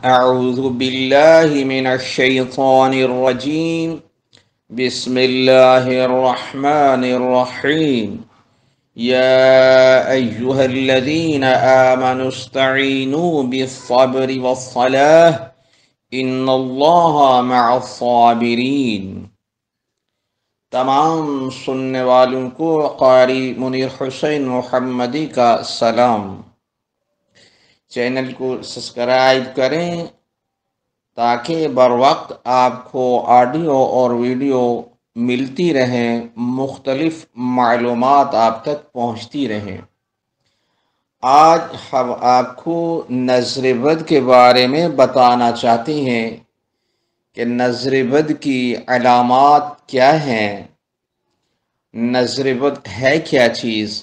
أعوذ بالله من الشيطان الرجيم. بسم الله الرحمن الرحيم. يا أيها الذين آمنوا استعينوا بالصبر والصلاة إن الله مع الصابرين. تمام سننے والوں کو قاری منیر حسین محمدی کا سلام۔ چینل کو سبسکرائب کریں تاکہ بر وقت آپ کو آڈیو اور ویڈیو ملتی رہیں، مختلف معلومات آپ تک پہنچتی رہیں۔ آج ہم آپ کو نظر بد کے بارے میں بتانا چاہتے ہیں کہ نظر بد کی علامات کیا ہیں، نظر بد ہے کیا چیز۔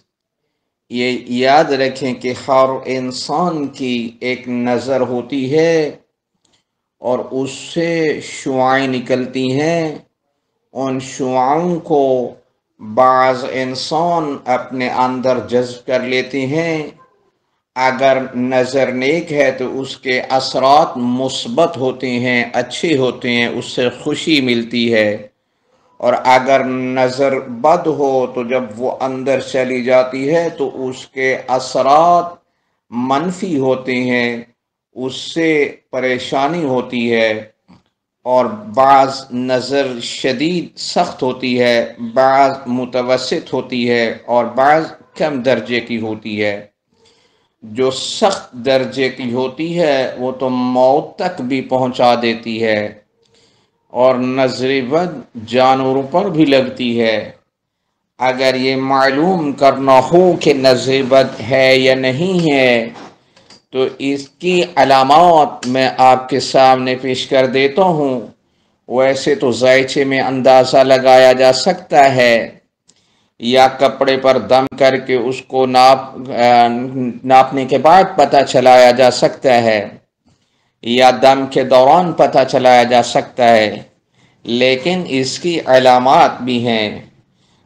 یہ یاد رکھیں کہ ہر انسان کی ایک نظر ہوتی ہے اور اس سے شعاعیں نکلتی ہیں۔ ان شعاعوں کو بعض انسان اپنے اندر جذب کر لیتے ہیں۔ اگر نظر نیک ہے تو اس کے اثرات مثبت ہوتے ہیں، اچھے ہوتے ہیں، اس سے خوشی ملتی ہے، اور اگر نظر بد ہو تو جب وہ اندر چلی جاتی ہے تو اس کے اثرات منفی ہوتے ہیں، اس سے پریشانی ہوتی ہے، اور بعض نظر شدید سخت ہوتی ہے، بعض متوسط ہوتی ہے اور بعض کم درجے کی ہوتی ہے۔ جو سخت درجے کی ہوتی ہے وہ تو موت تک بھی پہنچا دیتی ہے، اور نظر بد جانوروں پر بھی لگتی ہے۔ اگر یہ معلوم کرنا ہو کہ نظر بد ہے یا نہیں ہے تو اس کی علامات میں آپ کے سامنے پیش کر دیتا ہوں۔ ویسے تو ذائچے میں اندازہ لگایا جا سکتا ہے، یا کپڑے پر دم کر کے اس کو ناپنے کے بعد پتہ چلایا جا سکتا ہے، یا دم کے دوران پتہ چلایا جا سکتا ہے، لیکن اس کی علامات بھی ہیں۔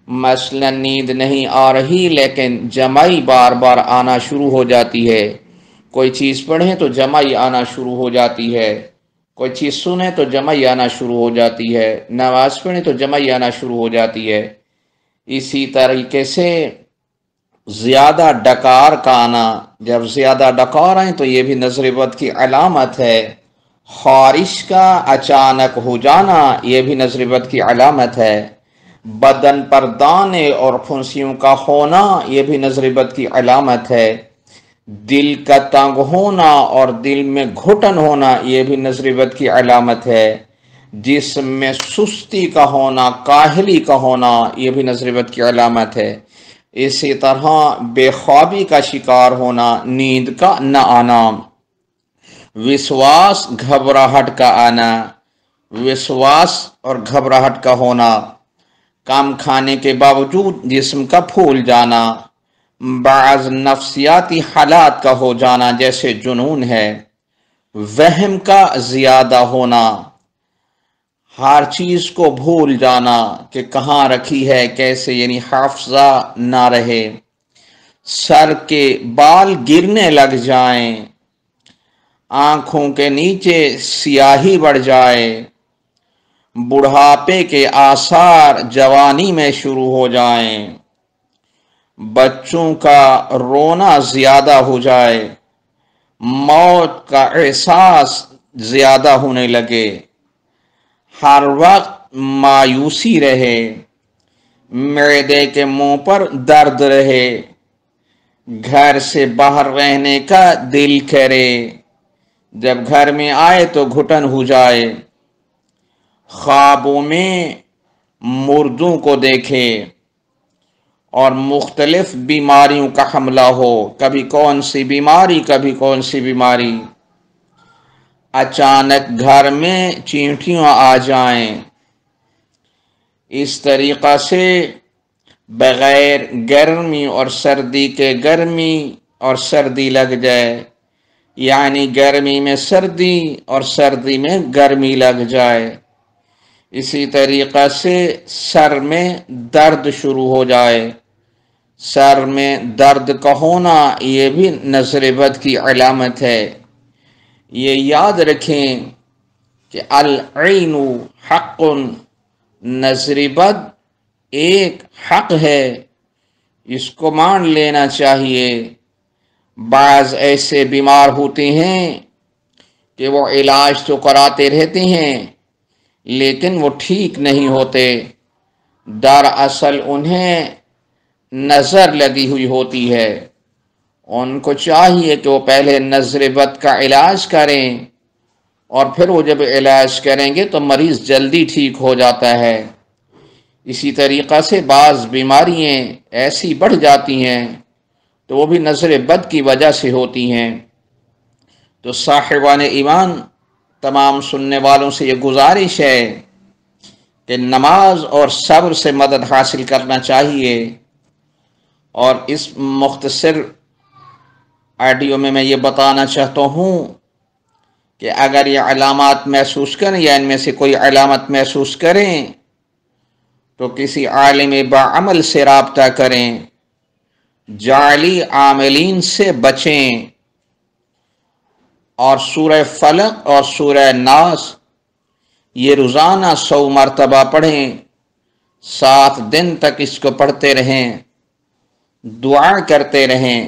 مثلا نیند نہیں آ رہی لیکن جمائی بار بار آنا شروع ہو جاتی ہے، کوئی چیز پڑھیں تو جمائی آنا شروع ہو جاتی ہے، کوئی چیز سنیں تو جمائی آنا شروع ہو جاتی ہے، نماز پڑھیں تو جمائی آنا شروع ہو جاتی ہے۔ اسی طریقے سے زیادہ ڈکار کا آنا، جب زیادہ ڈکار آئیں تو یہ بھی نظر بد کی علامت ہے۔ خارش کا اچانک ہو جانا یہ بھی نظر بد کی علامت ہے۔ بدن پر دانے اور پھنسیوں کا ہونا یہ بھی نظر بد کی علامت ہے۔ دل کا تنگ ہونا اور دل میں گھٹن ہونا یہ بھی نظر بد کی علامت ہے۔ جسم میں سستی کا ہونا، کاہلی کا ہونا یہ بھی نظر بد کی علامت ہے۔ اسی طرح بے خوابی کا شکار ہونا، نیند کا نہ آنا، وسواس گھبراہٹ کا آنا، وسواس اور گھبراہٹ کا ہونا، کم کھانے کے باوجود جسم کا پھول جانا، بعض نفسیاتی حالات کا ہو جانا جیسے جنون ہے، وہم کا زیادہ ہونا، ہر چیز کو بھول جانا کہ کہاں رکھی ہے کیسے، یعنی حافظہ نہ رہے، سر کے بال گرنے لگ جائیں، آنکھوں کے نیچے سیاہی بڑھ جائے، بڑھاپے کے آثار جوانی میں شروع ہو جائیں، بچوں کا رونا زیادہ ہو جائے، موت کا احساس زیادہ ہونے لگے، ہر وقت مایوسی رہے، معدے کے منہ پر درد رہے، گھر سے باہر رہنے کا دل کرے، جب گھر میں آئے تو گھٹن ہو جائے، خوابوں میں مردوں کو دیکھے، اور مختلف بیماریوں کا حملہ ہو، کبھی کون سی بیماری کبھی کون سی بیماری، اچانک گھر میں چینٹیاں آ جائیں، اس طریقہ سے بغیر گرمی اور سردی کے گرمی اور سردی لگ جائے، یعنی گرمی میں سردی اور سردی میں گرمی لگ جائے۔ اسی طریقہ سے سر میں درد شروع ہو جائے، سر میں درد کا ہونا یہ بھی نظر بد کی علامت ہے۔ یہ یاد رکھیں کہ العین حق، نظر بد ایک حق ہے، اس کو مان لینا چاہیے۔ بعض ایسے بیمار ہوتے ہیں کہ وہ علاج تو کراتے رہتے ہیں لیکن وہ ٹھیک نہیں ہوتے، دراصل انہیں نظر لگی ہوئی ہوتی ہے۔ ان کو چاہیے کہ وہ پہلے نظر بد کا علاج کریں، اور پھر وہ جب علاج کریں گے تو مریض جلدی ٹھیک ہو جاتا ہے۔ اسی طریقہ سے بعض بیماریاں ایسی بڑھ جاتی ہیں تو وہ بھی نظر بد کی وجہ سے ہوتی ہیں۔ تو صاحبان ایمان، تمام سننے والوں سے یہ گزارش ہے کہ نماز اور صبر سے مدد حاصل کرنا چاہیے۔ اور اس مختصر آڈیو میں یہ بتانا چاہتا ہوں کہ اگر یہ علامات محسوس کریں یا ان میں سے کوئی علامت محسوس کریں تو کسی عالم باعمل سے رابطہ کریں، جعلی عاملین سے بچیں، اور سورہ فلق اور سورہ ناس یہ روزانہ 100 مرتبہ پڑھیں، 7 دن تک اس کو پڑھتے رہیں، دعا کرتے رہیں،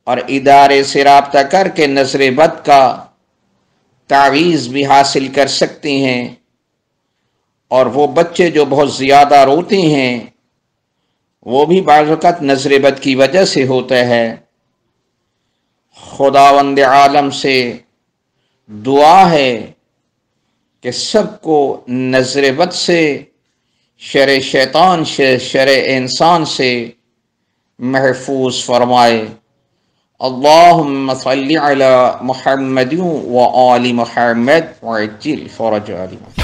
اور ادارے سے رابطہ کر کے نظر بد کا تعویذ بھی حاصل کر سکتے ہیں۔ اور وہ بچے جو بہت زیادہ روتے ہیں وہ بھی بعض اوقات نظر بد کی وجہ سے ہوتا ہے۔ خداوند عالم سے دعا ہے کہ سب کو نظر بد سے، شر شیطان سے، شر انسان سے محفوظ فرمائے۔ اللہم صلی علی محمد و آل محمد وعجل فرج علی محمد۔